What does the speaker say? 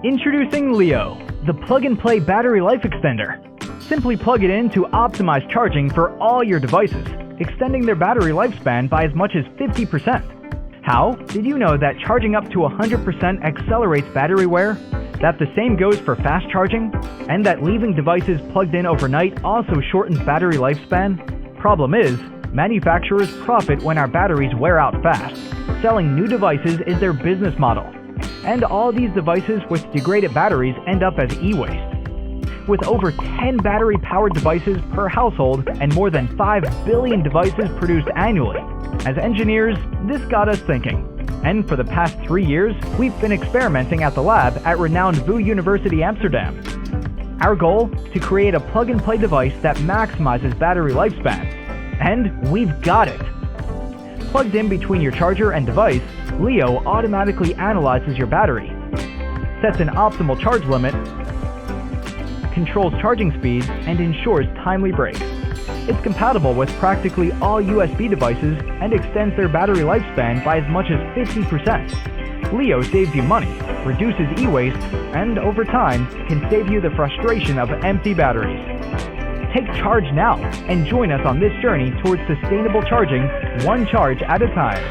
Introducing Leo, the plug-and-play battery life extender. Simply plug it in to optimize charging for all your devices, extending their battery lifespan by as much as 50%. How? Did you know that charging up to 100% accelerates battery wear? That the same goes for fast charging? And that leaving devices plugged in overnight also shortens battery lifespan? Problem is, manufacturers profit when our batteries wear out fast. Selling new devices is their business model. And all these devices with degraded batteries end up as e-waste. With over 10 battery-powered devices per household and more than 5 billion devices produced annually, as engineers, this got us thinking. And for the past 3 years, we've been experimenting at the lab at renowned VU University Amsterdam. Our goal? To create a plug-and-play device that maximizes battery lifespan. And we've got it! Plugged in between your charger and device, Leo automatically analyzes your battery, sets an optimal charge limit, controls charging speeds, and ensures timely breaks. It's compatible with practically all USB devices and extends their battery lifespan by as much as 50%. Leo saves you money, reduces e-waste, and over time can save you the frustration of empty batteries. Take charge now and join us on this journey towards sustainable charging, one charge at a time.